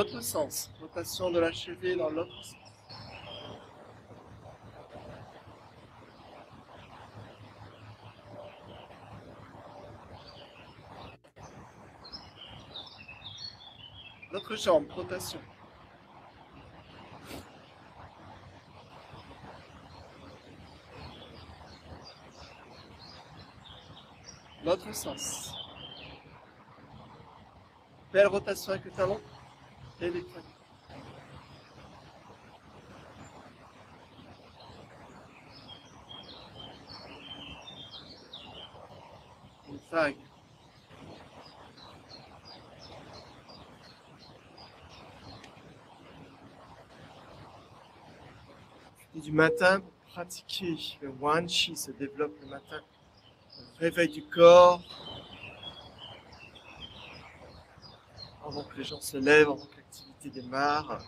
l'autre sens. Rotation de la cheville dans l'autre sens. L'autre jambe, rotation. L'autre sens. Belle rotation avec le talon et les poignets. Une vague. Et du matin, pratiquer le Wan Chi se développe le matin. Le réveil du corps. Avant que les gens se lèvent, avant que l'activité démarre.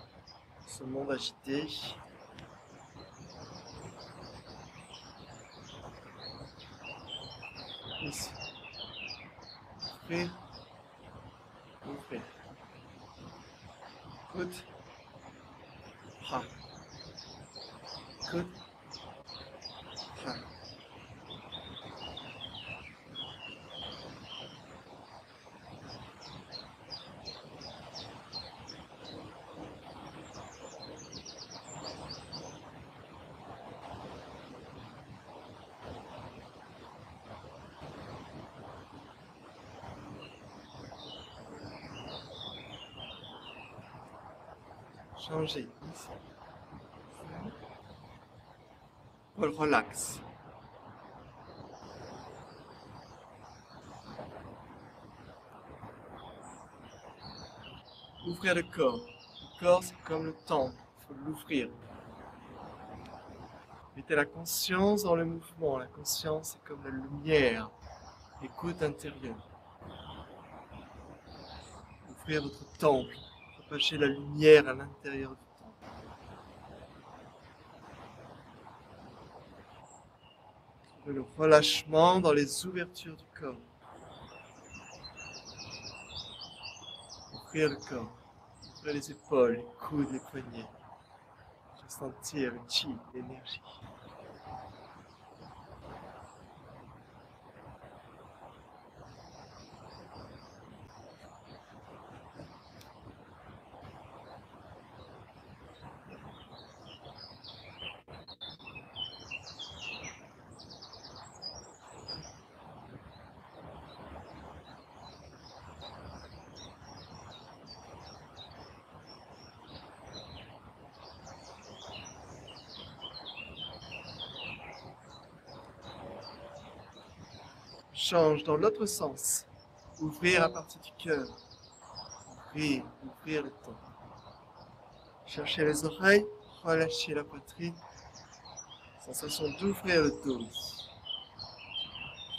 Ce monde agité. Ici. Ouvrir. Ouvrir. Good. Ha. Good. Ha. Changer ici. Paul relax. Ouvrir le corps. Le corps, c'est comme le temple. Il faut l'ouvrir. Mettez la conscience dans le mouvement. La conscience, c'est comme la lumière. Écoute intérieure. Ouvrir votre temple. Propager la lumière à l'intérieur du temple. Trouvez le relâchement dans les ouvertures du corps. Ouvrir le corps. Ouvrir les épaules, les coudes, les poignets. Ressentir le chi, l'énergie. Change dans l'autre sens. Ouvrir à partir du cœur. Ouvrir le temps. Cherchez les oreilles, relâchez la poitrine. Sensation d'ouvrir le dos.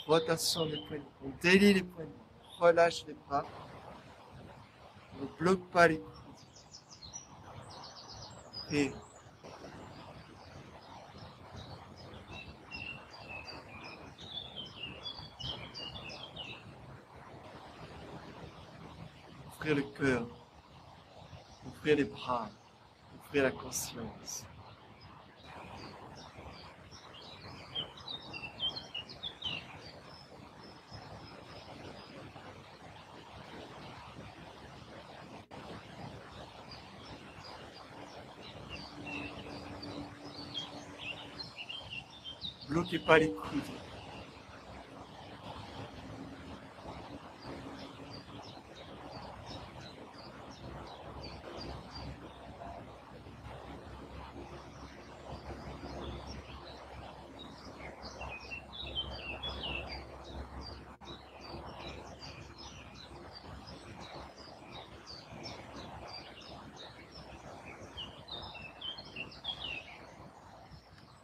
Rotation des poignets. On délie les poignets. Relâche les bras. On ne bloque pas les coudes. Et ouvrir le cœur. Ouvrir les bras. Ouvrir la conscience. Bloquez pas les coudes.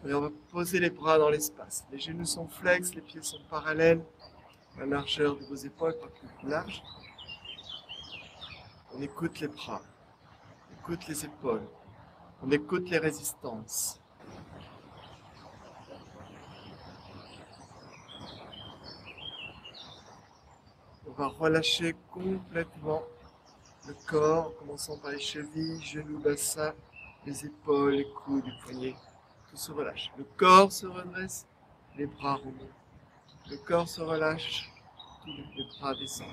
Et on va poser les bras dans l'espace. Les genoux sont flex, les pieds sont parallèles. La largeur de vos épaules pas plus large. On écoute les bras. On écoute les épaules. On écoute les résistances. On va relâcher complètement le corps, en commençant par les chevilles, genoux, bassin, les épaules, les coudes, les poignets. Tout se relâche. Le corps se redresse, les bras remontent. Le corps se relâche, tous les bras descendent.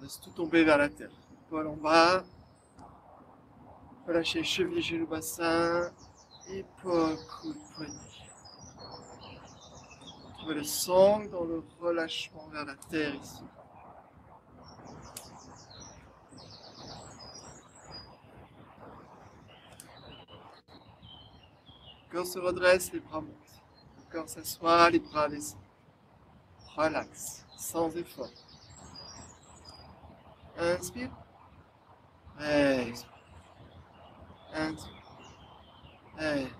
Laisse tout tomber vers la terre. Épaule en bas. Relâchez chevilles, genoux, bassin. Épaules, coudes, poignets. Trouvez le sang dans le relâchement vers la terre ici. Le corps se redresse, les bras montent. Le corps s'assoit, les bras descendent. Relax, sans effort. Inspire. Expire. Inspire. Expire.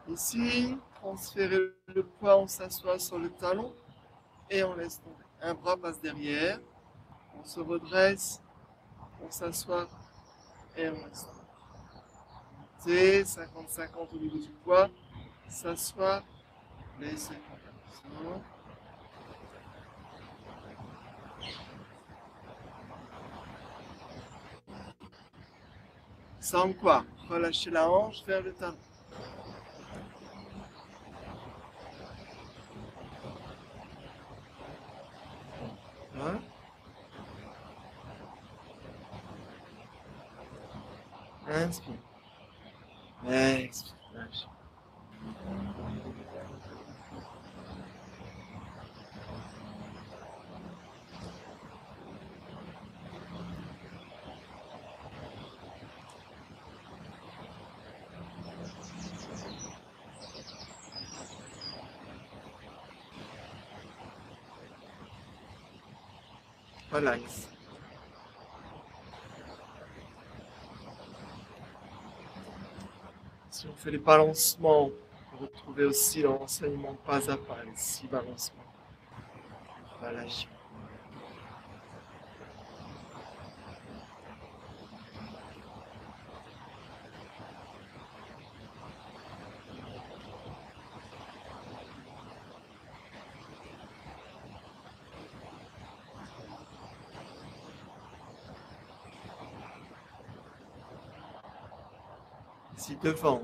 Ici, transférez le poids, on s'assoit sur le talon et on laisse tomber. Un bras passe derrière, on se redresse, on s'assoit et on laisse tomber. C'est 50-50 au niveau du poids, s'asseoir, laisser tomber. Sans quoi, relâchez la hanche vers le talon. Hein? Inspire. Expire. Lâche. Relax. Si on fait les balancements, on peut retrouver aussi l'enseignement pas à pas, les 6 balancements. Relâchez. Ici devant.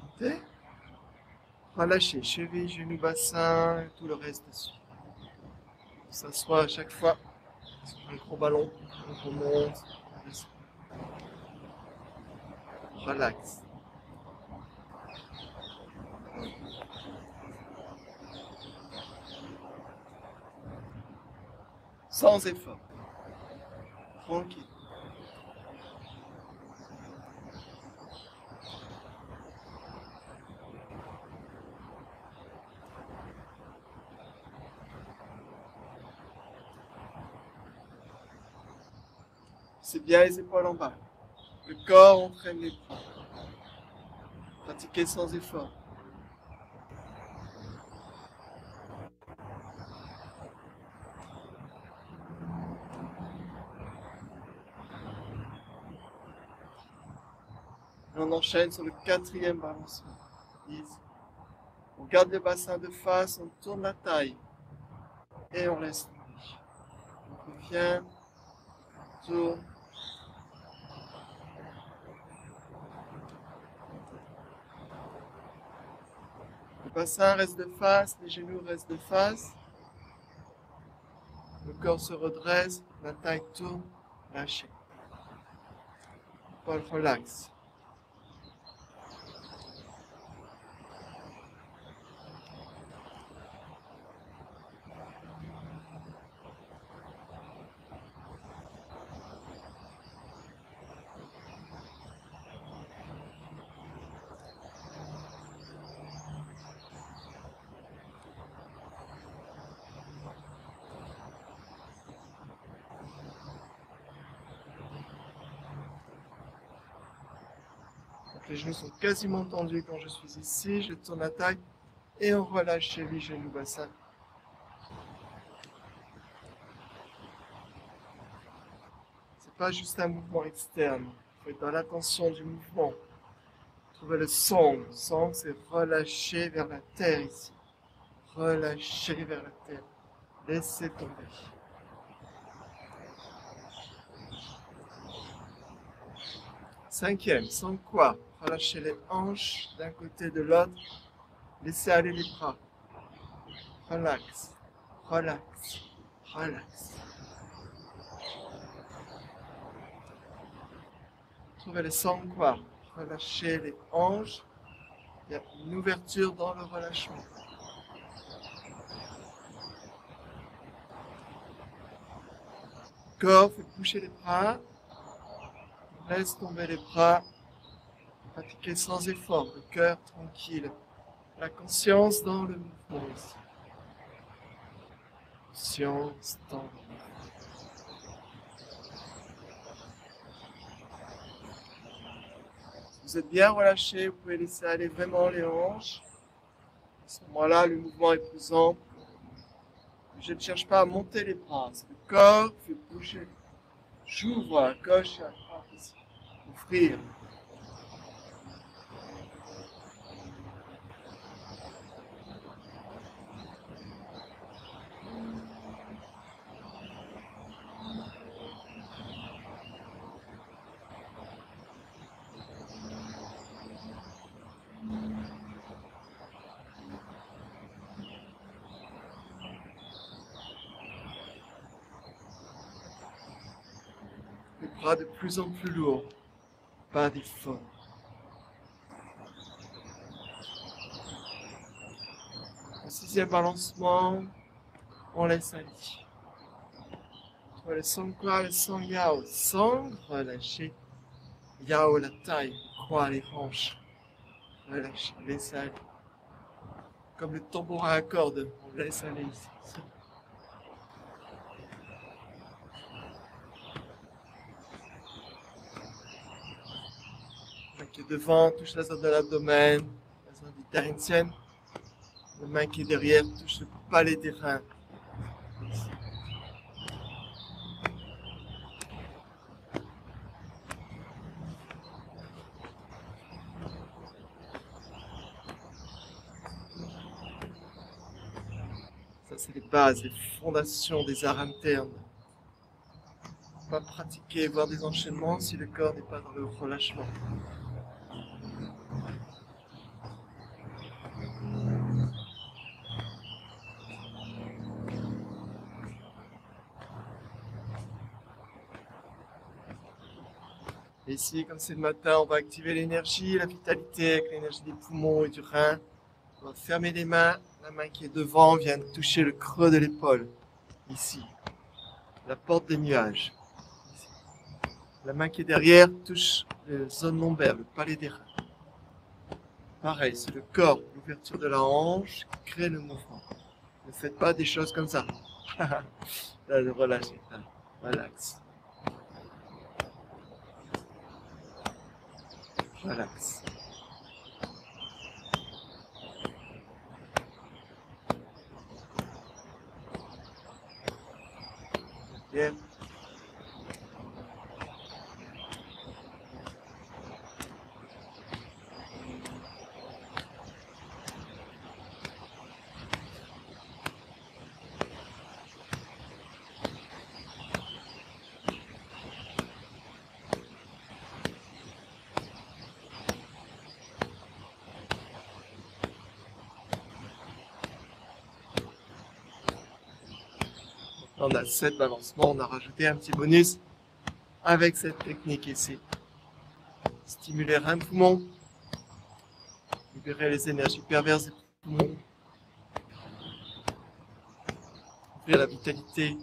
Montez. Relâchez, cheville, genoux, bassin, et tout le reste dessus. On s'assoit à chaque fois sur un gros ballon, on remonte, on descend. Relax. Sans effort. Tranquille. C'est bien les épaules en bas. Le corps entraîne les bras. Pratiquez sans effort. Et on enchaîne sur le 4e balancement. Easy. On garde le bassin de face, on tourne la taille. Et on laisse tomber. On revient, on tourne. Le bassin reste de face, les genoux restent de face. Le corps se redresse, la taille tourne, lâchez. Paul relax. Les genoux sont quasiment tendus quand je suis ici. Je tourne la taille et on relâche chez lui, genou bassin. C'est pas juste un mouvement externe. Il faut être dans l'attention du mouvement. Trouvez le song. Song, c'est relâcher vers la terre ici. Relâcher vers la terre. Laissez tomber. Cinquième, sans quoi? Relâchez les hanches d'un côté de l'autre. Laissez aller les bras. Relax, relax, relax. Trouvez le sans quoi? Relâchez les hanches. Il y a une ouverture dans le relâchement. Corps, fait bouger les bras. Laisse tomber les bras. Pratiquez sans effort, le cœur tranquille. La conscience dans le mouvement ici. Conscience dans le mouvement. Si vous êtes bien relâché, vous pouvez laisser aller vraiment les hanches. À ce moment-là, le mouvement est plus ample. Je ne cherche pas à monter les bras. C'est le corps qui fait bouger. J'ouvre à gauche et à droite ici. Ouvrir. Les bras de plus en plus lourds. Pas d'effort. Au sixième balancement, on laisse aller. Le sang quoi, le sang yao. Sang, relâchez. Yao, la taille. Croix, les hanches. Relâchez, laissez aller. Comme le tambourin à cordes, on laisse aller ici. La main qui est devant touche la zone de l'abdomen, la zone interitienne. La main qui est derrière touche le palais des reins. Ça, c'est les bases, les fondations des arts internes. Pas pratiquer, voir des enchaînements si le corps n'est pas dans le relâchement. Et ici, comme c'est le matin, on va activer l'énergie, la vitalité avec l'énergie des poumons et du rein. On va fermer les mains. La main qui est devant vient de toucher le creux de l'épaule. Ici. La porte des nuages. Ici. La main qui est derrière touche la zone lombaire, le palais des reins. Pareil, c'est le corps, l'ouverture de la hanche qui crée le mouvement. Ne faites pas des choses comme ça. Là, relâchez. Là, relax. Relax. Bien. On a 7 balancements, on a rajouté un petit bonus avec cette technique ici. Stimuler un poumon, libérer les énergies perverses des poumons, ouvrir la vitalité.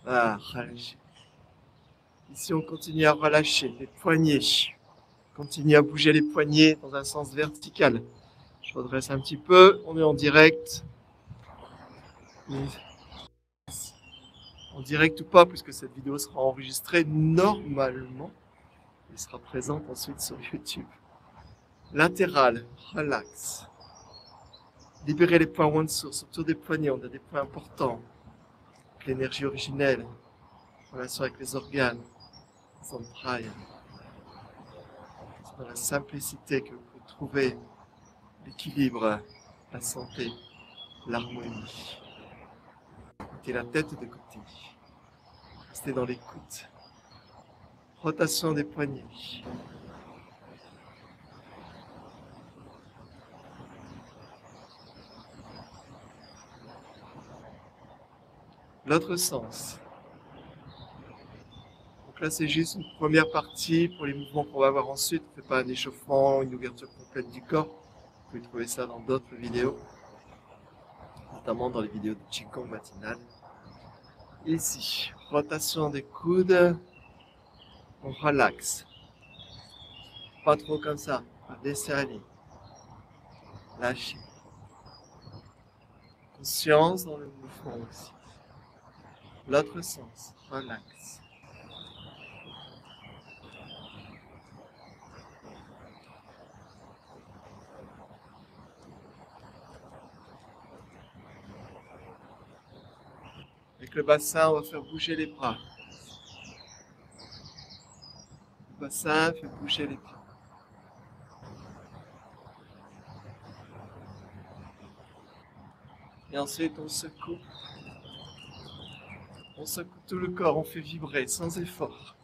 Ah, relâcher. Ici, on continue à relâcher les poignets. Continue à bouger les poignets dans un sens vertical. Je redresse un petit peu, on est en direct. En direct ou pas, puisque cette vidéo sera enregistrée normalement. Il sera présent ensuite sur YouTube. Latéral, relax. Libérez les points one source autour des poignets, on a des points importants. L'énergie originelle, en relation avec les organes, les entrailles. C'est dans la simplicité que vous pouvez trouver l'équilibre, la santé, l'harmonie. Mettez la tête de côté. Restez dans l'écoute. Rotation des poignets. L'autre sens. Donc là, c'est juste une première partie pour les mouvements qu'on va avoir ensuite. On ne fait pas un échauffement, une ouverture complète du corps. Vous pouvez trouver ça dans d'autres vidéos, notamment dans les vidéos de Qigong matinale. Ici, rotation des coudes. On relaxe. Pas trop comme ça. Laissez aller. Lâchez. Conscience dans le mouvement aussi. L'autre sens, relax. Avec le bassin, on va faire bouger les bras. Le bassin fait bouger les bras. Et ensuite, on secoue. On secoue tout le corps, on fait vibrer sans effort.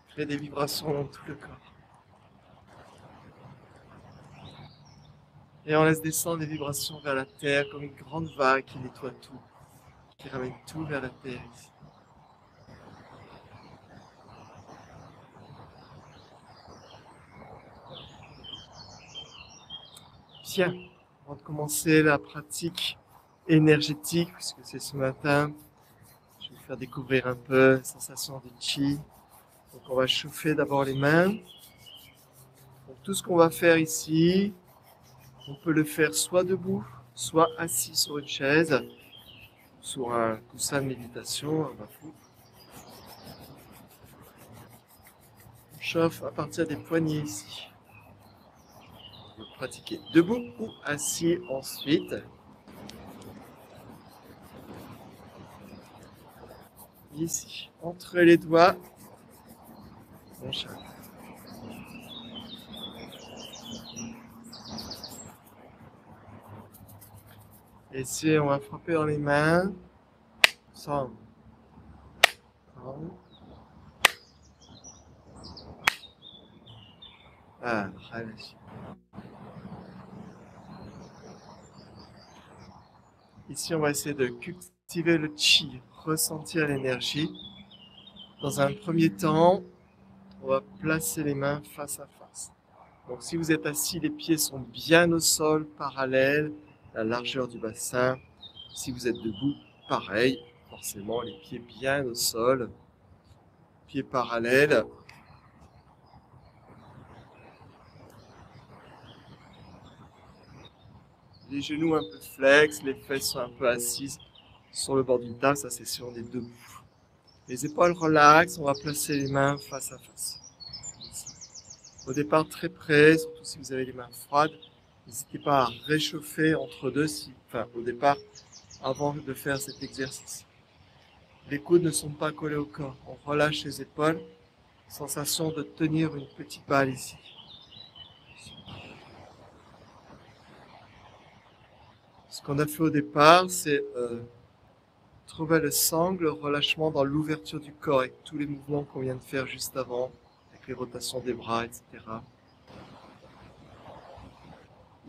On fait des vibrations dans tout le corps. Et on laisse descendre les vibrations vers la terre comme une grande vague qui nettoie tout, qui ramène tout vers la terre ici. Bien, avant de commencer la pratique énergétique, puisque c'est ce matin, je vais vous faire découvrir un peu la sensation du chi. Donc on va chauffer d'abord les mains. Donc tout ce qu'on va faire ici, on peut le faire soit debout, soit assis sur une chaise, sur un coussin de méditation, un bafou. On chauffe à partir des poignets ici. On va pratiquer debout ou assis ensuite. Ici, entre les doigts, on chauffe. Et ici, on va frapper dans les mains. Ensemble. Ah, relâchez. Ici, on va essayer de cultiver le chi, ressentir l'énergie. Dans un premier temps, on va placer les mains face à face. Donc si vous êtes assis, les pieds sont bien au sol, parallèles, la largeur du bassin. Si vous êtes debout, pareil, forcément les pieds bien au sol, pieds parallèles. Les genoux un peu flex, les fesses sont un peu assises sur le bord d'une table, ça c'est si on est debout. Les épaules relaxent, on va placer les mains face à face. Au départ très près, surtout si vous avez les mains froides, n'hésitez pas à réchauffer entre deux, au départ, avant de faire cet exercice. Les coudes ne sont pas collés au corps, on relâche les épaules, sensation de tenir une petite balle ici. Ce qu'on a fait au départ, c'est trouver le sangle, le relâchement dans l'ouverture du corps avec tous les mouvements qu'on vient de faire juste avant, avec les rotations des bras, etc.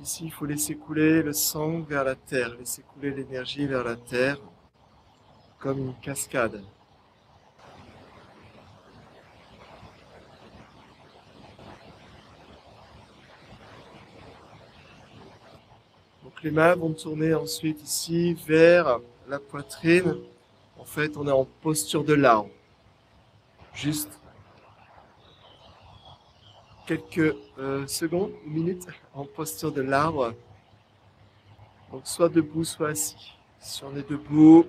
Ici, il faut laisser couler le sang vers la terre, laisser couler l'énergie vers la terre, comme une cascade. Donc les mains vont tourner ensuite ici vers la poitrine. En fait, on est en posture de l'arbre. Juste quelques secondes ou minutes en posture de l'arbre. Donc soit debout, soit assis. Si on est debout,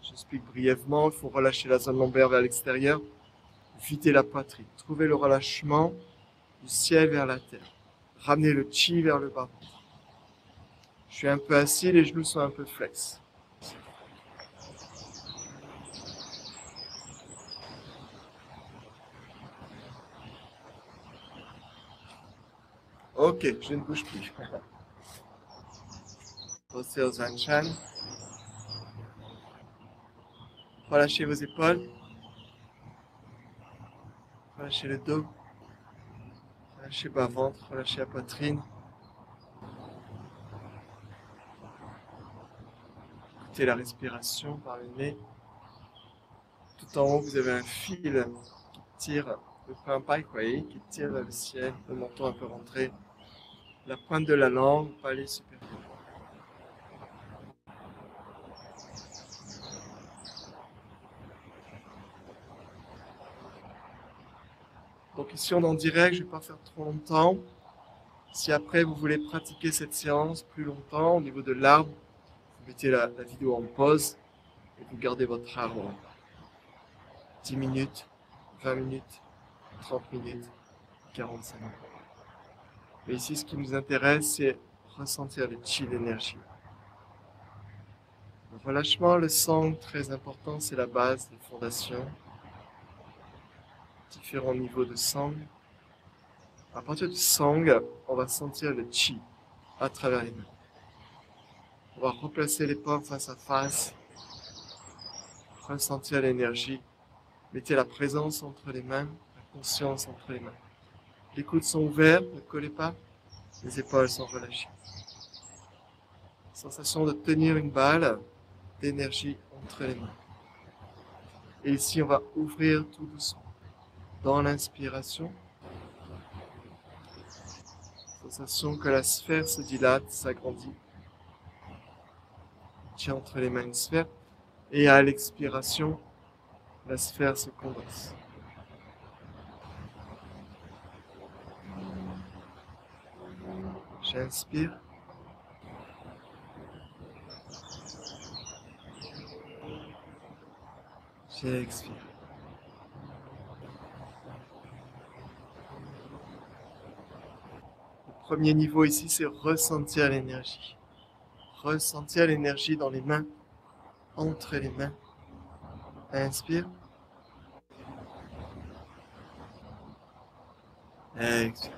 j'explique brièvement, il faut relâcher la zone lombaire vers l'extérieur. Videz la poitrine. Trouvez le relâchement du ciel vers la terre. Ramenez le chi vers le bas. Je suis un peu assis, les genoux sont un peu flex. Ok, je ne bouge plus. Posez au Zanchan. Relâchez vos épaules. Relâchez le dos. Relâchez bas-ventre. Relâchez la poitrine. Écoutez la respiration par le nez. Tout en haut, vous avez un fil qui tire le pain qui tire vers le ciel, le menton un peu rentré. La pointe de la langue, palais supérieur. Donc ici on est en direct, je ne vais pas faire trop longtemps. Si après vous voulez pratiquer cette séance plus longtemps au niveau de l'arbre, vous mettez la vidéo en pause et vous gardez votre arbre 10 minutes, 20 minutes, 30 minutes, 45 minutes. Mais ici ce qui nous intéresse c'est ressentir le chi, l'énergie. Le relâchement, le sang, très important, c'est la base, la fondation. Différents niveaux de sang. À partir du sang, on va sentir le chi à travers les mains. On va replacer les paumes face à face, ressentir l'énergie. Mettez la présence entre les mains, la conscience entre les mains. Les coudes sont ouverts, ne collez pas, les épaules sont relâchées. Sensation de tenir une balle d'énergie entre les mains. Et ici, on va ouvrir tout doucement. Dans l'inspiration, sensation que la sphère se dilate, s'agrandit. Tiens entre les mains une sphère. Et à l'expiration, la sphère se condense. J'inspire. J'expire. Le premier niveau ici, c'est ressentir l'énergie. Ressentir l'énergie dans les mains, entre les mains. Inspire. Expire.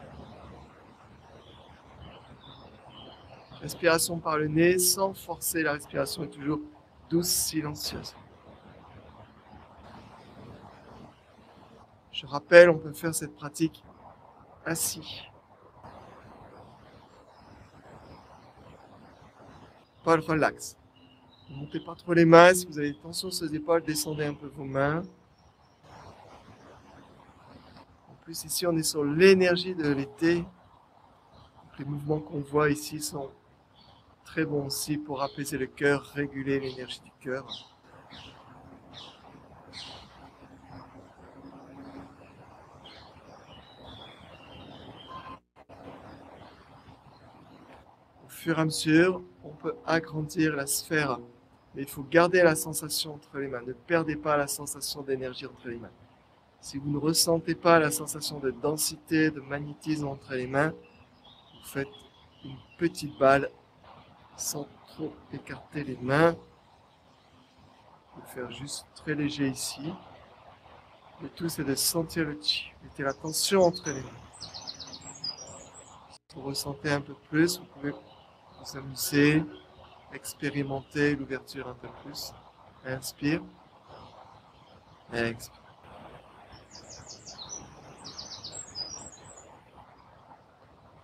Respiration par le nez, sans forcer. La respiration est toujours douce, silencieuse. Je rappelle, on peut faire cette pratique assis. Pas le relax. Ne montez pas trop les mains. Si vous avez des tensions sur les épaules, descendez un peu vos mains. En plus, ici, on est sur l'énergie de l'été. Les mouvements qu'on voit ici sont très bons aussi pour apaiser le cœur, réguler l'énergie du cœur. Au fur et à mesure, on peut agrandir la sphère, mais il faut garder la sensation entre les mains. Ne perdez pas la sensation d'énergie entre les mains. Si vous ne ressentez pas la sensation de densité, de magnétisme entre les mains, vous faites une petite balle sans trop écarter les mains. Vous pouvez faire juste très léger ici. Le tout, c'est de sentir le chi. Mettez la tension entre les mains. Si vous ressentez un peu plus, vous pouvez vous amuser, expérimenter l'ouverture un peu plus. Inspire. Expire.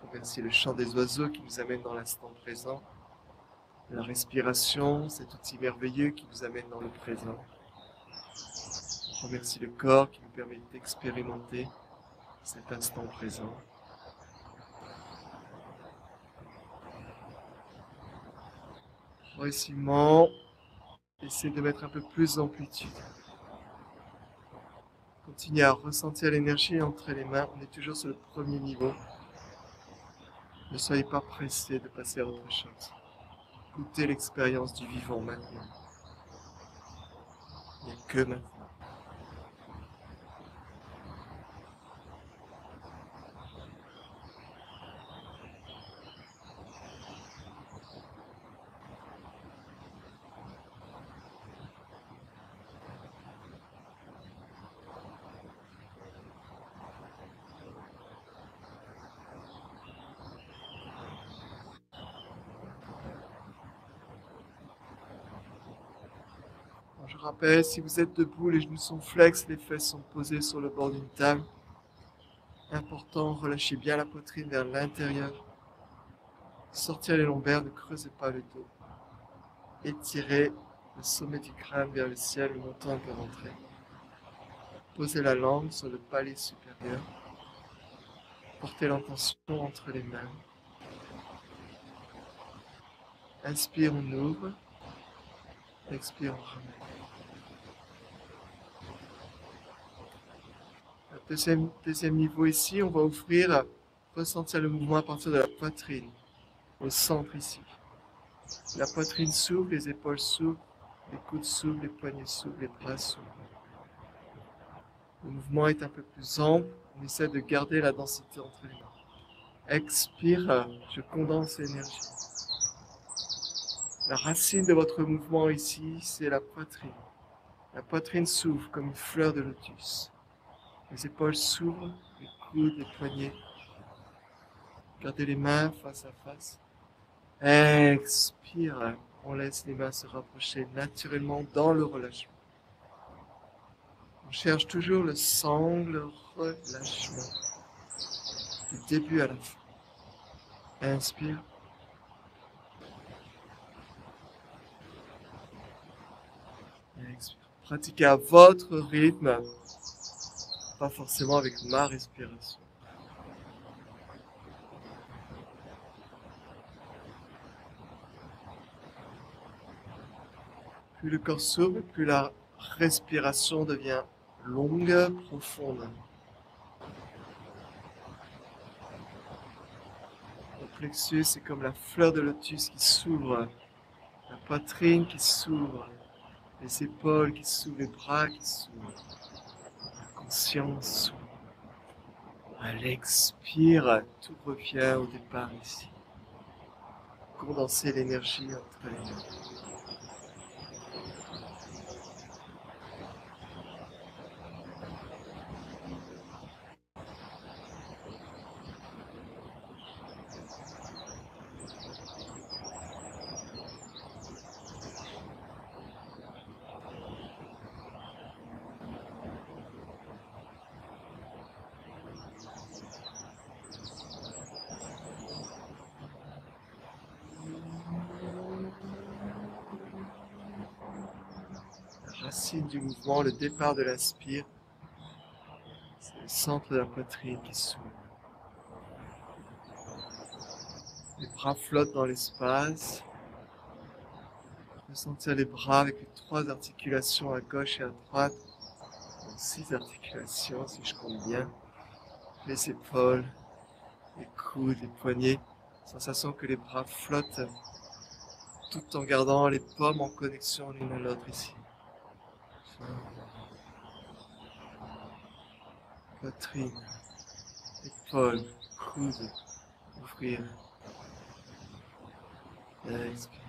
Remerciez le chant des oiseaux qui nous amène dans l'instant présent. La respiration, cet outil merveilleux qui nous amène dans le présent. Remercie le corps qui nous permet d'expérimenter cet instant présent. Progressivement, essayez de mettre un peu plus d'amplitude. Continuez à ressentir l'énergie entre les mains. On est toujours sur le premier niveau. Ne soyez pas pressé de passer à autre chose. Goûtez l'expérience du vivant maintenant. Il n'y a que maintenant. Je rappelle, si vous êtes debout, les genoux sont flex, les fesses sont posées sur le bord d'une table. Important, relâchez bien la poitrine vers l'intérieur. Sortir les lombaires, ne creusez pas le dos. Étirez le sommet du crâne vers le ciel, le menton un peu rentré. Posez la langue sur le palais supérieur. Portez l'intention entre les mains. Inspire, on ouvre. Expire, on ramène. Deuxième niveau ici, on va ouvrir, ressentir le mouvement à partir de la poitrine, au centre ici. La poitrine s'ouvre, les épaules s'ouvrent, les coudes s'ouvrent, les poignets s'ouvrent, les bras s'ouvrent. Le mouvement est un peu plus ample, on essaie de garder la densité entre les mains. Expire, je condense l'énergie. La racine de votre mouvement ici, c'est la poitrine. La poitrine s'ouvre comme une fleur de lotus. Les épaules s'ouvrent, les coudes, les poignets. Gardez les mains face à face. Expire, on laisse les mains se rapprocher naturellement dans le relâchement. On cherche toujours le sangle relâchement, du début à la fin. Inspire. Expire. Pratiquez à votre rythme, pas forcément avec ma respiration. Plus le corps s'ouvre, plus la respiration devient longue, profonde. Le plexus, c'est comme la fleur de lotus qui s'ouvre, la poitrine qui s'ouvre, les épaules qui s'ouvrent, les bras qui s'ouvrent, la conscience s'ouvre. À l'expire, tout revient au départ ici. Condenser l'énergie entre les mains. Racine du mouvement, le départ de l'inspire, c'est le centre de la poitrine qui s'ouvre. Les bras flottent dans l'espace. Ressentir les bras avec les 3 articulations à gauche et à droite. Donc 6 articulations si je compte bien. Les épaules, les coudes, les poignets. Sensation que les bras flottent tout en gardant les paumes en connexion l'une à l'autre ici. Poitrine, épaules, coudes, ouvrir. Expire.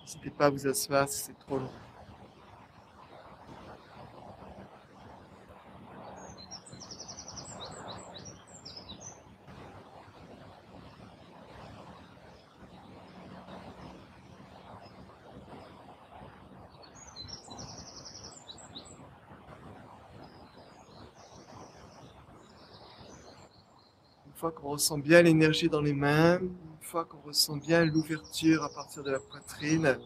N'hésitez pas à vous asseoir si c'est trop long. Une fois qu'on ressent bien l'énergie dans les mains, une fois qu'on ressent bien l'ouverture à partir de la poitrine,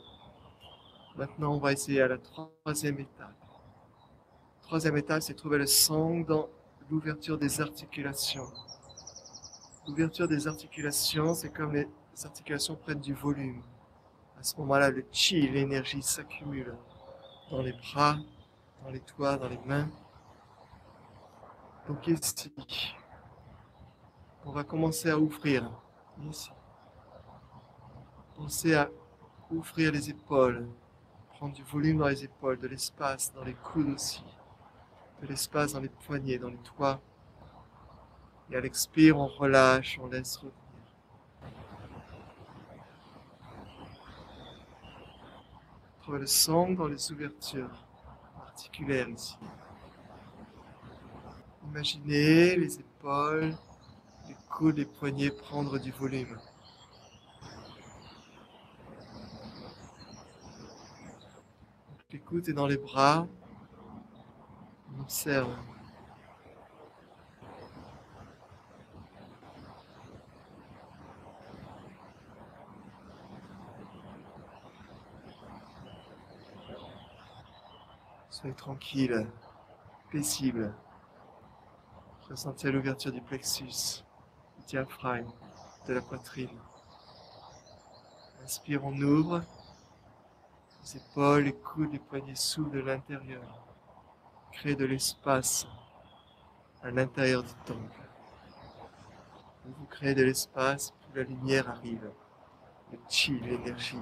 maintenant on va essayer à la 3e étape. La 3e étape, c'est trouver le sang dans l'ouverture des articulations. L'ouverture des articulations, c'est comme les articulations prennent du volume. À ce moment-là, le chi, l'énergie s'accumule dans les bras, dans les doigts, dans les mains. Donc ici, on va commencer à ouvrir. Ici. Pensez à ouvrir les épaules, prendre du volume dans les épaules, de l'espace dans les coudes aussi, de l'espace dans les poignets, dans les doigts. Et à l'expire, on relâche, on laisse revenir. Trouvez le sang dans les ouvertures articulaires ici. Imaginez les épaules, les coudes, les poignets prendre du volume. L'écoute est dans les bras. On observe. Soyez tranquille, paisible. Ressentez l'ouverture du plexus, du diaphragme, de la poitrine. Inspire, on ouvre. Les épaules, les coudes, les poignets s'ouvrent de l'intérieur. Créez de l'espace à l'intérieur du temple. Plus vous créez de l'espace, plus la lumière arrive. Le chi, l'énergie.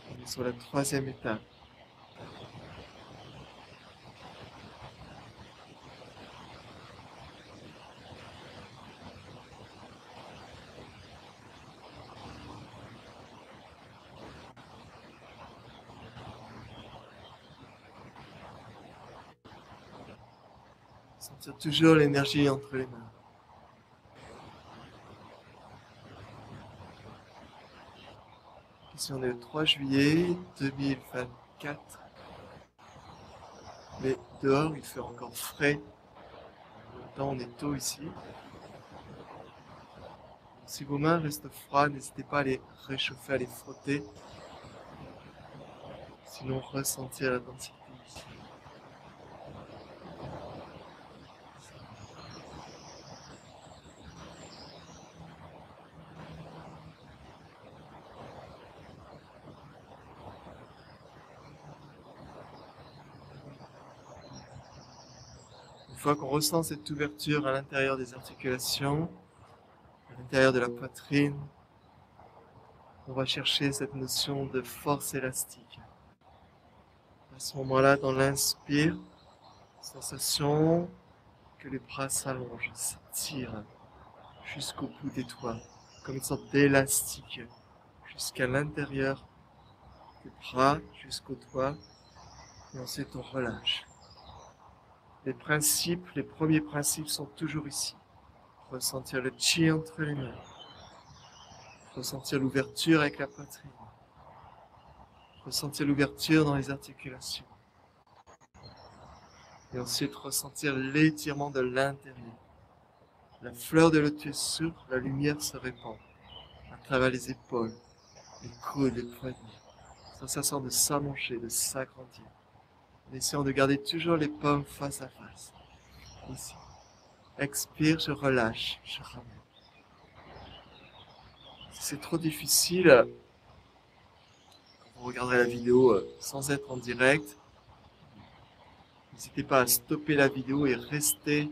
On est sur la troisième étape. Sentir toujours l'énergie entre les mains. Ici, on est le 3 juillet 2024. Mais dehors, il fait encore frais. En même temps, on est tôt ici. Si vos mains restent froides, n'hésitez pas à les réchauffer, à les frotter. Sinon, ressentir la densité ici. Une fois qu'on ressent cette ouverture à l'intérieur des articulations, à l'intérieur de la poitrine, on va chercher cette notion de force élastique. À ce moment-là, dans l'inspire, sensation que les bras s'allongent, s'étirent jusqu'au bout des doigts, comme une sorte d'élastique, jusqu'à l'intérieur des bras, jusqu'aux doigts, et ensuite on relâche. Les principes, les premiers principes sont toujours ici. Ressentir le chi entre les mains, ressentir l'ouverture avec la poitrine, ressentir l'ouverture dans les articulations, et ensuite ressentir l'étirement de l'intérieur. La fleur de lotus s'ouvre, la lumière se répand à travers les épaules, les coudes, les poignets. Sensation de s'allonger, de s'agrandir. En essayant de garder toujours les paumes face à face. Ici. Expire, je relâche, je ramène. Si c'est trop difficile, vous regarderez la vidéo sans être en direct. N'hésitez pas à stopper la vidéo et rester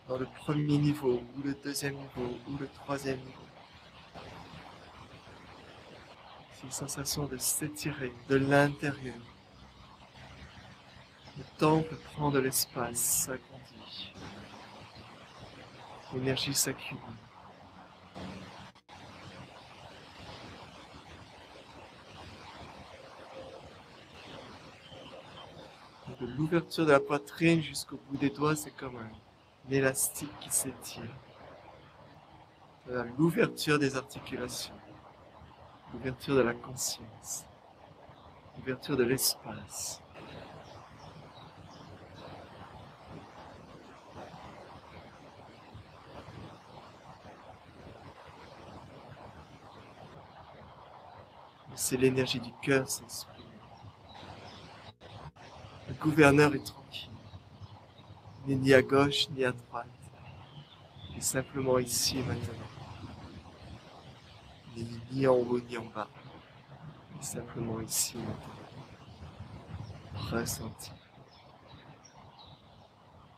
dans le premier niveau, ou le deuxième niveau, ou le troisième niveau. C'est une sensation de s'étirer de l'intérieur. Le temple prend de l'espace, s'agrandit. L'énergie s'accumule. De l'ouverture de la poitrine jusqu'au bout des doigts, c'est comme un élastique qui s'étire. L'ouverture des articulations, l'ouverture de la conscience, l'ouverture de l'espace. C'est l'énergie du cœur s'exprimer. Le gouverneur est tranquille. Il n'est ni à gauche ni à droite. Il est simplement ici et maintenant. Il n'est ni en haut ni en bas. Il est simplement ici et maintenant. Ressenti.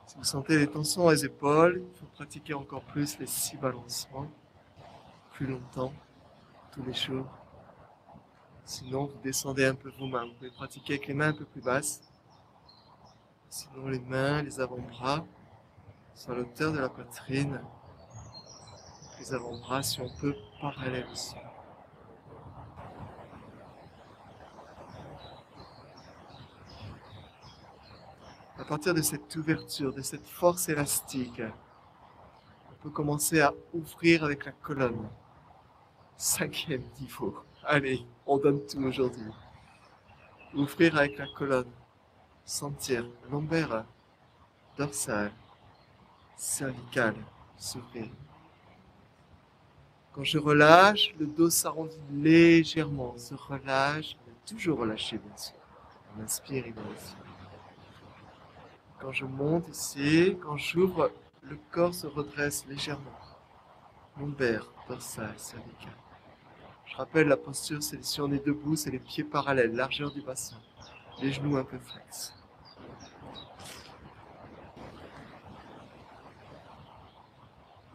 Si vous sentez les tensions dans les épaules, il faut pratiquer encore plus les 6 balancements, plus longtemps, tous les jours. Sinon, vous descendez un peu vos mains. Vous pouvez pratiquer avec les mains un peu plus basses. Sinon, les mains, les avant-bras sont à l'auteur de la poitrine. Les avant-bras, si on peut, parallèles aussi. À partir de cette ouverture, de cette force élastique, on peut commencer à ouvrir avec la colonne. 5e niveau. Allez, on donne tout aujourd'hui. Ouvrir avec la colonne. Sentir lombaire, dorsale, cervicale s'ouvrir. Quand je relâche, le dos s'arrondit légèrement, se relâche, mais toujours relâché bien sûr. On inspire, il aussi. Quand je monte ici, quand j'ouvre, le corps se redresse légèrement. Lombaire, dorsale, cervicale. Je rappelle la posture, c'est si on est debout, c'est les pieds parallèles, largeur du bassin, les genoux un peu flex.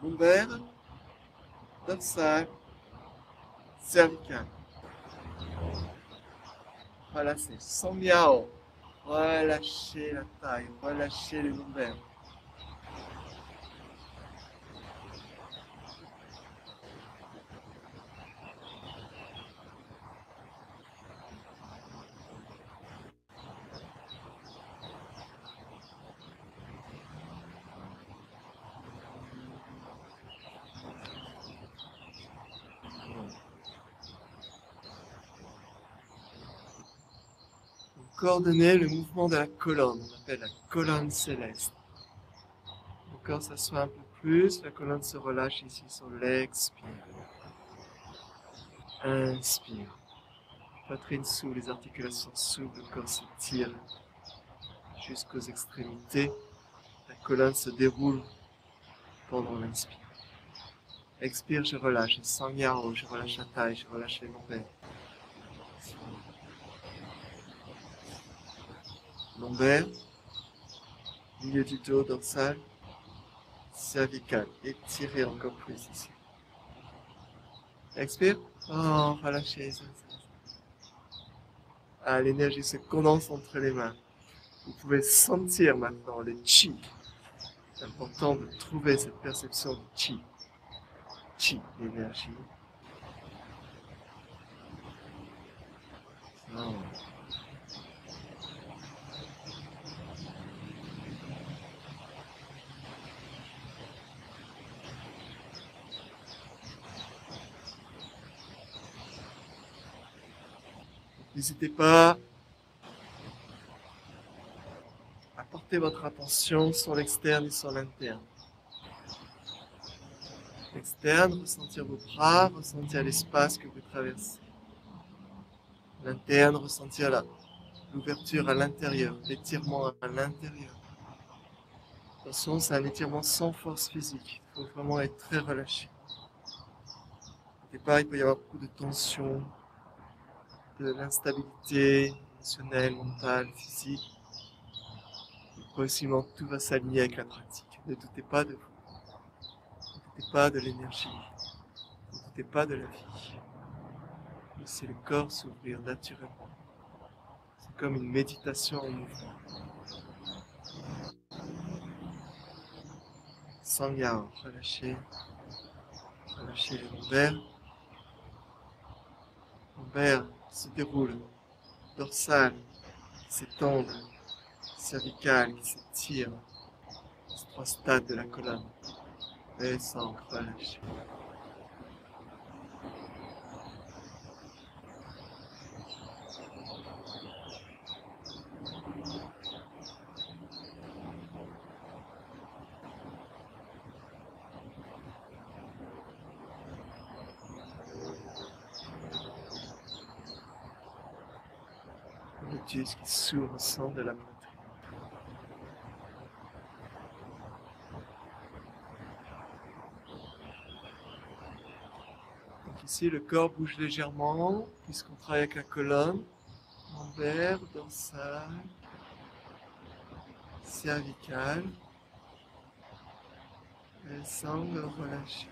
Lombaire, dorsale, cervicale. Relâchez, sans miao. Relâchez la taille, relâchez les lombaires. Coordonner le mouvement de la colonne, on appelle la colonne céleste. Le corps s'assoit un peu plus, la colonne se relâche ici sur l'expire. Inspire. Poitrine sous, les articulations s'ouvrent, le corps s'étire jusqu'aux extrémités. La colonne se déroule pendant l'inspire. Expire, je relâche. Sangyao, je relâche la taille, je relâche les lombaires. Lombaire, milieu du dos, dorsal, cervical. Étirez encore plus ici. Expire. Oh, relâchez. Ah, l'énergie se condense entre les mains. Vous pouvez sentir maintenant le chi. C'est important de trouver cette perception de chi. Chi, l'énergie. Oh. N'hésitez pas à porter votre attention sur l'externe et sur l'interne. L'externe, ressentir vos bras, ressentir l'espace que vous traversez. L'interne, ressentir l'ouverture à l'intérieur, l'étirement à l'intérieur. Attention, c'est un étirement sans force physique. Il faut vraiment être très relâché. Au départ, il peut y avoir beaucoup de tension, de l'instabilité émotionnelle, mentale, physique. Progressivement, tout va s'aligner avec la pratique. Ne doutez pas de vous. Ne doutez pas de l'énergie. Ne doutez pas de la vie. Laissez le corps s'ouvrir naturellement. C'est comme une méditation en mouvement. Sangyao, relâchez. Relâchez les lombaires. Lombaires se déroulent. Dorsale qui s'étendent. Cervicale qui s'étire. Les 3 stades de la colonne. Descendre, relâchez. L'utérus qui s'ouvre au centre de la poitrine. Donc ici, le corps bouge légèrement, puisqu'on travaille avec la colonne. Lombaire, dorsale, cervicale. Descendre, relâcher.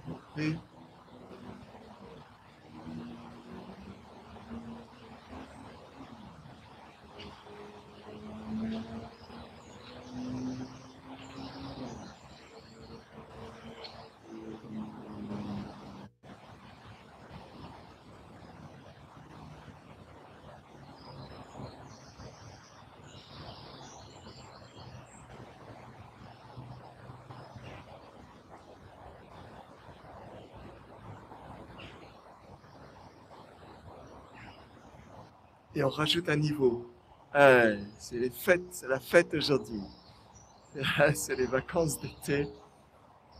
Ouvrir. Et on rajoute un niveau. Ah, c'est les fêtes, c'est la fête aujourd'hui. C'est les vacances d'été.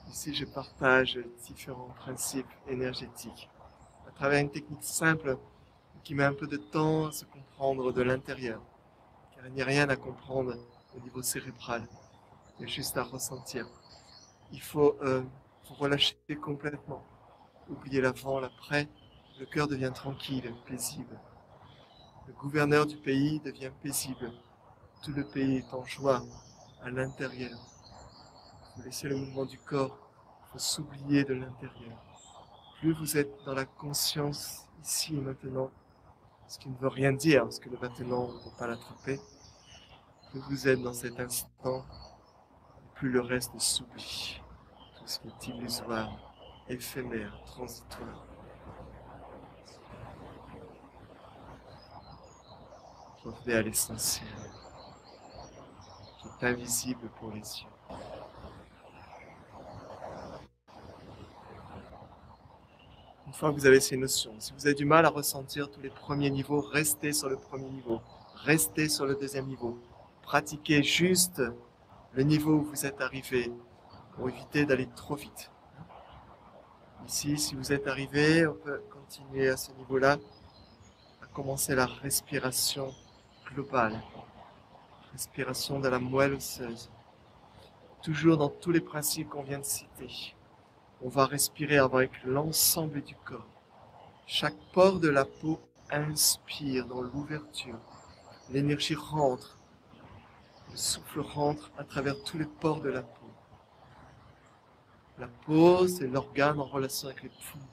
Ici, je partage différents principes énergétiques à travers une technique simple qui met un peu de temps à se comprendre de l'intérieur. Car il n'y a rien à comprendre au niveau cérébral. Il y a juste à ressentir. Il faut relâcher complètement. Oublier l'avant, l'après. Le cœur devient tranquille, paisible. Le gouverneur du pays devient paisible. Tout le pays est en joie à l'intérieur. Vous laissez le mouvement du corps. Il faut s'oublier de l'intérieur. Plus vous êtes dans la conscience ici et maintenant, ce qui ne veut rien dire, parce que le maintenant, on ne peut pas l'attraper, plus vous êtes dans cet instant, plus le reste s'oublie. Tout ce qui est illusoire, éphémère, transitoire. Revenez à l'essentiel, qui est invisible pour les yeux. Une fois que vous avez ces notions, si vous avez du mal à ressentir tous les premiers niveaux, restez sur le premier niveau, restez sur le deuxième niveau. Pratiquez juste le niveau où vous êtes arrivé pour éviter d'aller trop vite. Ici, si vous êtes arrivé, on peut continuer à ce niveau-là, à commencer la respiration globale, respiration de la moelle osseuse. Toujours dans tous les principes qu'on vient de citer. On va respirer avec l'ensemble du corps. Chaque pore de la peau inspire dans l'ouverture. L'énergie rentre. Le souffle rentre à travers tous les pores de la peau. La peau, c'est l'organe en relation avec les poumons.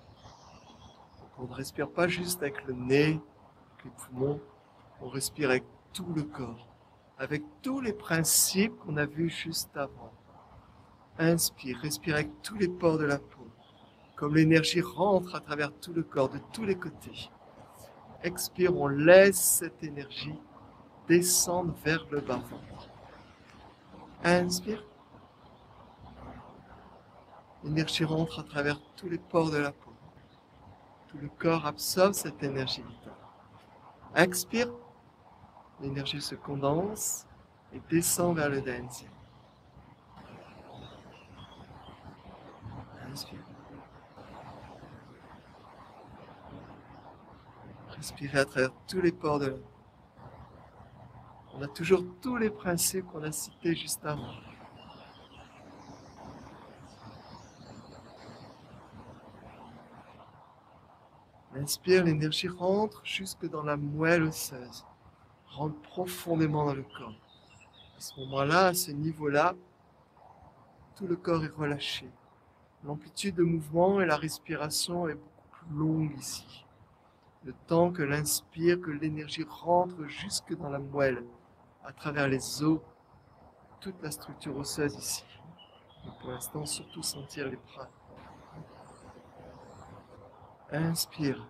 Donc on ne respire pas juste avec le nez, avec les poumons. On respire avec tout le corps. Avec tous les principes qu'on a vus juste avant. Inspire, respire avec tous les pores de la peau. Comme l'énergie rentre à travers tout le corps, de tous les côtés. Expire, on laisse cette énergie descendre vers le bas. Inspire. L'énergie rentre à travers tous les pores de la peau. Tout le corps absorbe cette énergie vitale. Expire. L'énergie se condense et descend vers le dantian. Inspire. Respirez à travers tous les pores de la peau. On a toujours tous les principes qu'on a cités juste avant. Inspire, l'énergie rentre jusque dans la moelle osseuse. Rentre profondément dans le corps. À ce moment-là, à ce niveau-là, tout le corps est relâché. L'amplitude de mouvement et la respiration est beaucoup plus longue ici. Le temps que l'inspire, que l'énergie rentre jusque dans la moelle, à travers les os, toute la structure osseuse ici. Et pour l'instant, surtout sentir les bras. Inspire,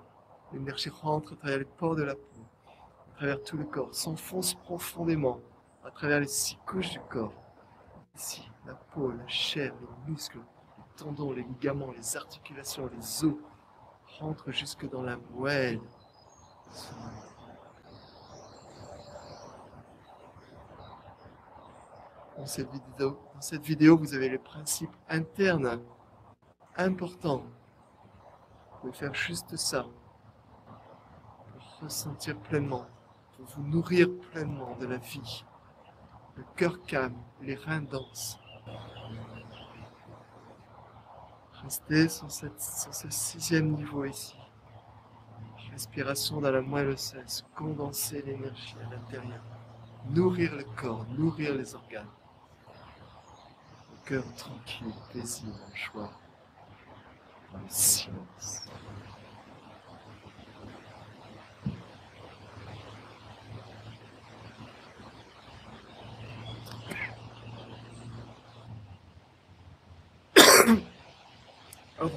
l'énergie rentre à travers les pores de la peau, à travers tout le corps, s'enfonce profondément à travers les 6 couches du corps. Ici, la peau, la chair, les muscles, les tendons, les ligaments, les articulations, les os, rentrent jusque dans la moelle. Dans cette vidéo, vous avez les principes internes importants. Vous pouvez faire juste ça pour ressentir pleinement, pour vous nourrir pleinement de la vie. Le cœur calme, les reins denses. Restez sur ce 6e niveau ici. Respiration dans la moelle osseuse, condenser l'énergie à l'intérieur. Nourrir le corps, nourrir les organes. Le cœur tranquille, paisible, en joie, dans le silence. Oh.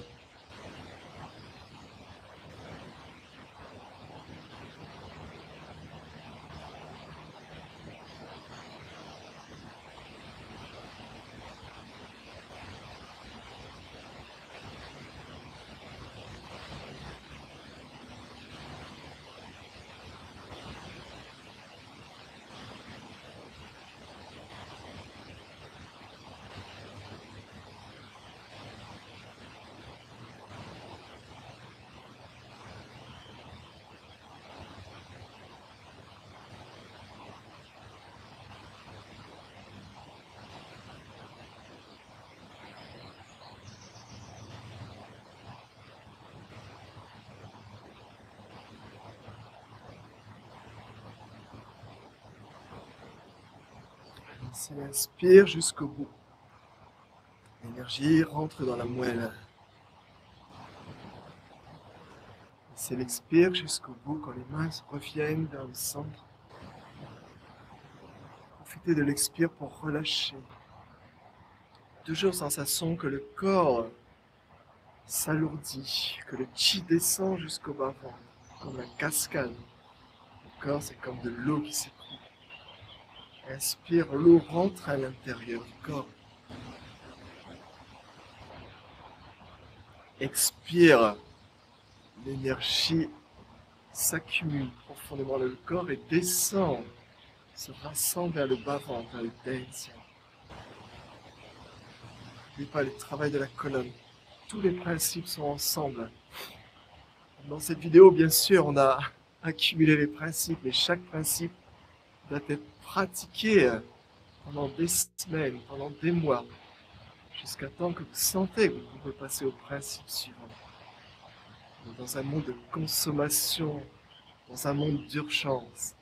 C'est l'inspire jusqu'au bout. L'énergie rentre dans la moelle. C'est l'expire jusqu'au bout quand les mains reviennent vers le centre. Profitez de l'expire pour relâcher. Toujours sensation que le corps s'alourdit, que le chi descend jusqu'au bas-ventre, comme la cascade. Le corps, c'est comme de l'eau qui s'écoule. Inspire, l'eau rentre à l'intérieur du corps. Expire, l'énergie s'accumule profondément dans le corps et descend, se rassemble vers le bas-ventre, vers le dantian. N'oubliez pas le travail de la colonne. Tous les principes sont ensemble. Dans cette vidéo, bien sûr, on a accumulé les principes, mais chaque principe doit être pratiqué pendant des semaines, pendant des mois, jusqu'à temps que vous sentez que vous pouvez passer au principe suivant. Dans un monde de consommation, dans un monde d'urgence,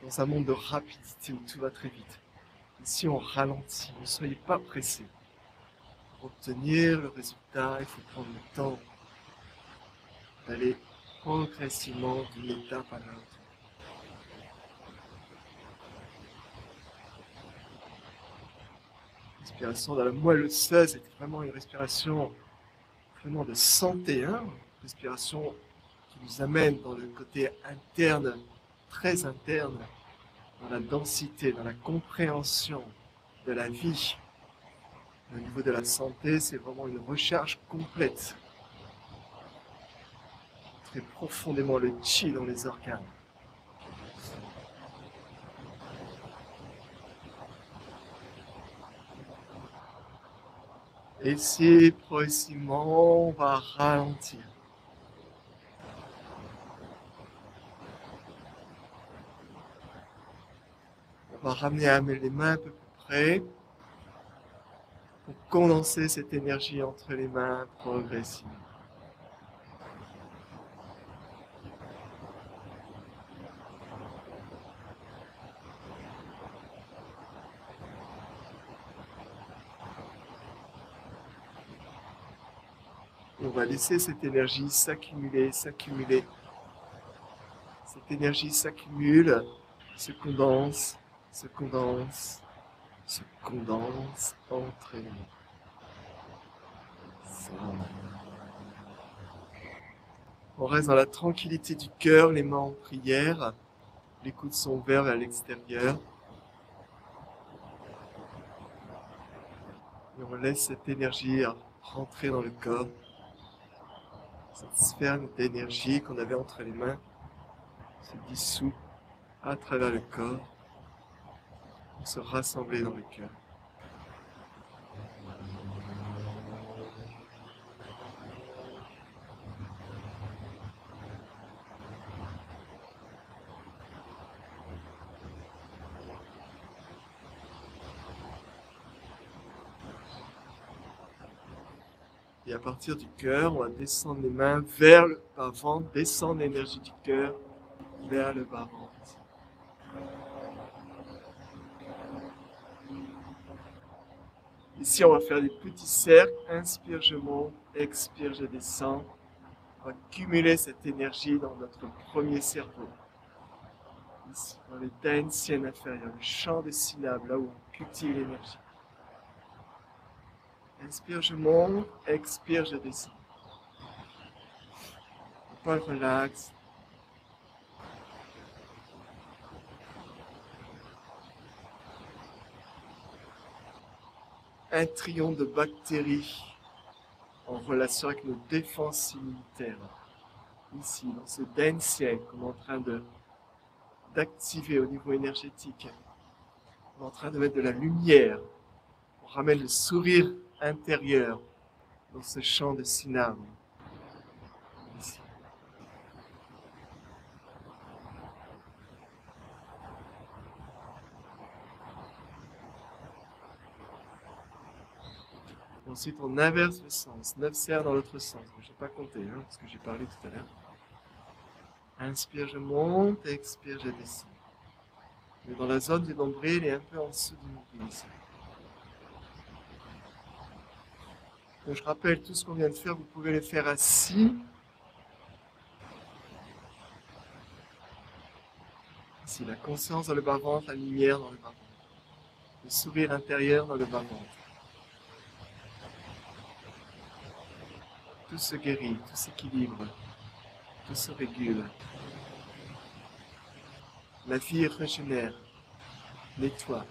dans un monde de rapidité où tout va très vite. Ici, on ralentit, ne soyez pas pressés. Pour obtenir le résultat, il faut prendre le temps d'aller progressivement d'une étape à l'autre. Respiration dans la moelle osseuse est vraiment une respiration vraiment de santé, hein? Respiration qui nous amène dans le côté interne, très interne, dans la densité, dans la compréhension de la vie. Au niveau de la santé, c'est vraiment une recharge complète. Très profondément le chi dans les organes. Et si progressivement, on va ralentir. On va ramener les mains un peu plus près pour condenser cette énergie entre les mains progressivement. On va laisser cette énergie s'accumuler, s'accumuler. Cette énergie s'accumule, se condense, se condense, se condense entre les mains. On reste dans la tranquillité du cœur, les mains en prière, les coudes sont ouverts vers l'extérieur. Et on laisse cette énergie rentrer dans le corps. Cette sphère d'énergie qu'on avait entre les mains se dissout à travers le corps pour se rassembler dans le cœur. Et à partir du cœur, on va descendre les mains vers le bas-ventre, descendre l'énergie du cœur vers le bas-ventre. Ici, on va faire des petits cercles. Inspire, je monte. Expire, je descends. On va cumuler cette énergie dans notre premier cerveau. Ici, dans le dantian inférieur, le champ des syllabes, là où on cultive l'énergie. Inspire, je monte. Expire, je descends. Pas relax. Un triomphe de bactéries en relation avec nos défenses immunitaires. Ici, dans ce dantian qu'on est en train d'activer au niveau énergétique. On est en train de mettre de la lumière. On ramène le sourire intérieur dans ce champ de synapses. Ici. Ensuite, on inverse le sens. 9 cercles dans l'autre sens. Je n'ai pas compté, hein, parce que j'ai parlé tout à l'heure. Inspire, je monte. Expire, je descends. Mais dans la zone du nombril et un peu en dessous du nombril ici. Donc, je rappelle tout ce qu'on vient de faire, vous pouvez le faire assis. Ici, la conscience dans le bas-ventre, la lumière dans le bas-ventre. Le sourire intérieur dans le bas-ventre. Tout se guérit, tout s'équilibre, tout se régule. La vie régénère, nettoie.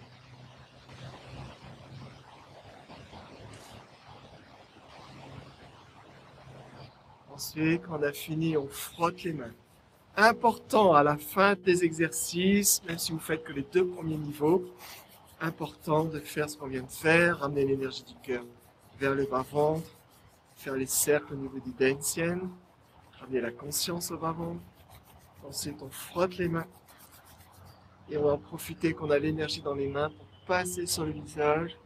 Ensuite, quand on a fini, on frotte les mains. Important à la fin des exercices, même si vous faites que les 2 premiers niveaux, important de faire ce qu'on vient de faire, ramener l'énergie du cœur vers le bas-ventre, faire les cercles au niveau du Daintian, ramener la conscience au bas-ventre. Ensuite, on frotte les mains et on va en profiter qu'on a l'énergie dans les mains pour passer sur le visage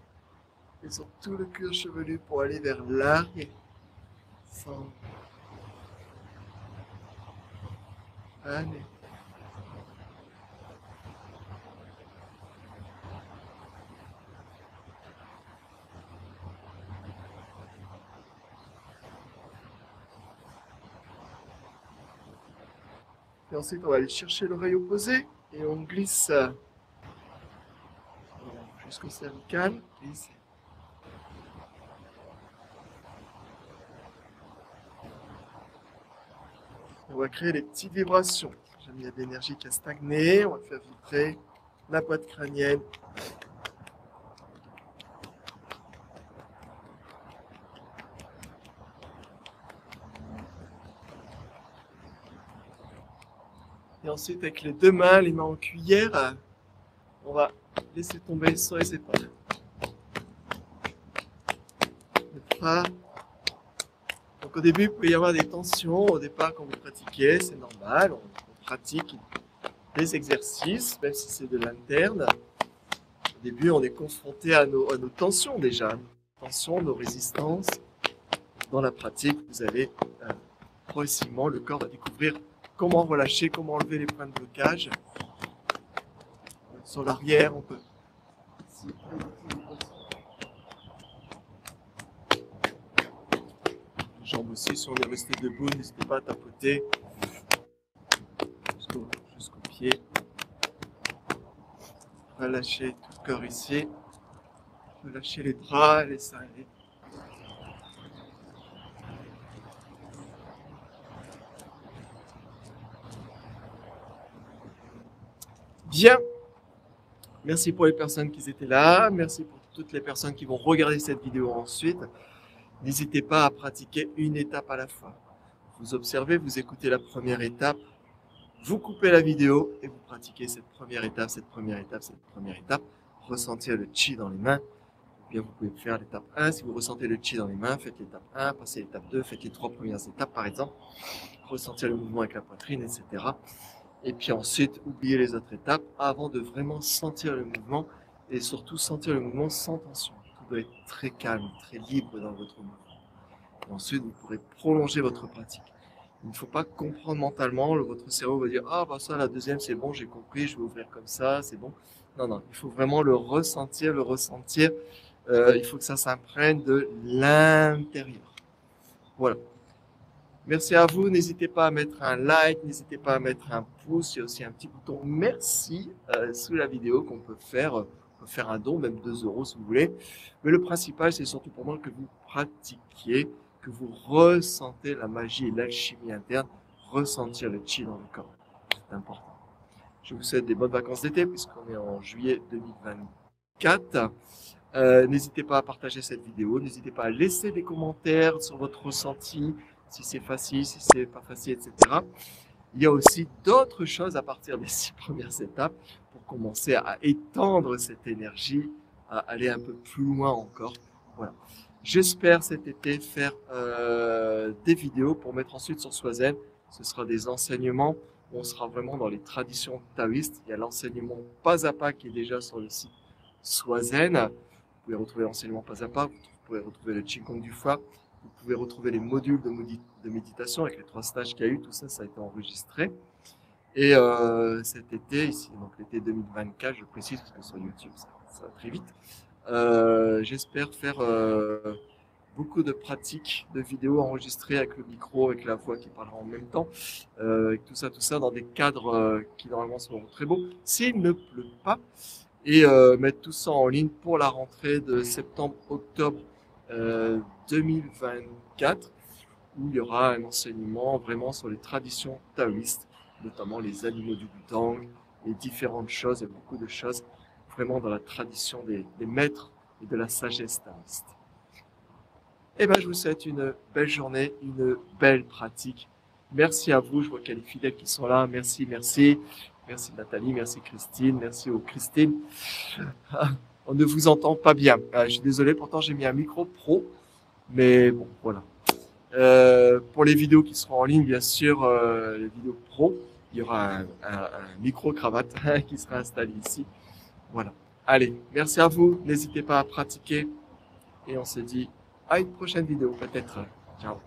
et sur tout le cuir chevelu pour aller vers l'arrière. Allez. Et ensuite, on va aller chercher l'oreille opposée et on glisse jusqu'au cervical. Glisse. On va créer des petites vibrations. Jamais il y a de l'énergie qui a stagné. On va faire vibrer la boîte crânienne. Et ensuite, avec les 2 mains, les mains en cuillère, on va laisser tomber sur les épaules. Les bras. Donc au début, il peut y avoir des tensions. Au départ, quand vous pratiquez, c'est normal. On pratique des exercices, même si c'est de l'interne. Au début, on est confronté à nos tensions déjà. Nos tensions, nos résistances. Dans la pratique, vous allez progressivement, le corps va découvrir comment relâcher, comment enlever les points de blocage. Sur l'arrière, on peut. Les jambes aussi, si on est resté debout, n'hésitez pas à tapoter jusqu'au pied. Relâchez tout le corps ici. Relâchez les bras, laissez aller. Bien. Merci pour les personnes qui étaient là. Merci pour toutes les personnes qui vont regarder cette vidéo ensuite. N'hésitez pas à pratiquer une étape à la fois. Vous observez, vous écoutez la première étape, vous coupez la vidéo et vous pratiquez cette première étape, cette première étape, cette première étape. Ressentir le chi dans les mains. Ou bien vous pouvez faire l'étape 1. Si vous ressentez le chi dans les mains, faites l'étape 1, passez l'étape 2, faites les 3 premières étapes par exemple. Ressentir le mouvement avec la poitrine, etc. Et puis ensuite, oubliez les autres étapes avant de vraiment sentir le mouvement et surtout sentir le mouvement sans tension. Tout doit être très calme, très libre dans votre mouvement. Et ensuite, vous pourrez prolonger votre pratique. Il ne faut pas comprendre mentalement, votre cerveau va dire « Ah bah ça, la deuxième c'est bon, j'ai compris, je vais ouvrir comme ça, c'est bon ». Non, non, il faut vraiment le ressentir, le ressentir. Il faut que ça s'imprègne de l'intérieur. Voilà. Merci à vous, n'hésitez pas à mettre un like, n'hésitez pas à mettre un pouce, il y a aussi un petit bouton merci sous la vidéo qu'on peut faire. On peut faire un don, même 2 € si vous voulez. Mais le principal, c'est surtout pour moi que vous pratiquiez, que vous ressentez la magie et l'alchimie interne, ressentir le chi dans le corps. C'est important. Je vous souhaite des bonnes vacances d'été puisqu'on est en juillet 2024. N'hésitez pas à partager cette vidéo, n'hésitez pas à laisser des commentaires sur votre ressenti, si c'est facile, si c'est pas facile, etc. Il y a aussi d'autres choses à partir des 6 premières étapes pour commencer à étendre cette énergie, à aller un peu plus loin encore. Voilà. J'espère cet été faire des vidéos pour mettre ensuite sur Swazen. Ce sera des enseignements où on sera vraiment dans les traditions taoïstes. Il y a l'enseignement pas à pas qui est déjà sur le site Swazen. Vous pouvez retrouver l'enseignement pas à pas, vous pouvez retrouver le Qigong du foie, vous pouvez retrouver les modules de méditation avec les 3 stages qu'il y a eu, tout ça, ça a été enregistré. Et cet été, ici, donc l'été 2024, je précise parce que sur YouTube, ça va très vite. J'espère faire beaucoup de pratiques de vidéos enregistrées avec le micro, avec la voix qui parlera en même temps, avec tout ça dans des cadres qui normalement seront très beaux, s'il ne pleut pas, et mettre tout ça en ligne pour la rentrée de septembre-octobre 2024, où il y aura un enseignement vraiment sur les traditions taoïstes, notamment les animaux du Butang, les différentes choses, il y a beaucoup de choses vraiment dans la tradition des maîtres et de la sagesse taoïste. Eh ben, je vous souhaite une belle journée, une belle pratique. Merci à vous, je vois qu'il y a des fidèles qui sont là. Merci, merci. Merci Nathalie, merci Christine, merci aux Christine. Ah, on ne vous entend pas bien. Ah, je suis désolé, pourtant j'ai mis un micro pro, mais bon, voilà. Pour les vidéos qui seront en ligne, bien sûr, les vidéos pro, il y aura un micro-cravate qui sera installé ici. Voilà. Allez, merci à vous. N'hésitez pas à pratiquer et on se dit à une prochaine vidéo peut-être. Ciao.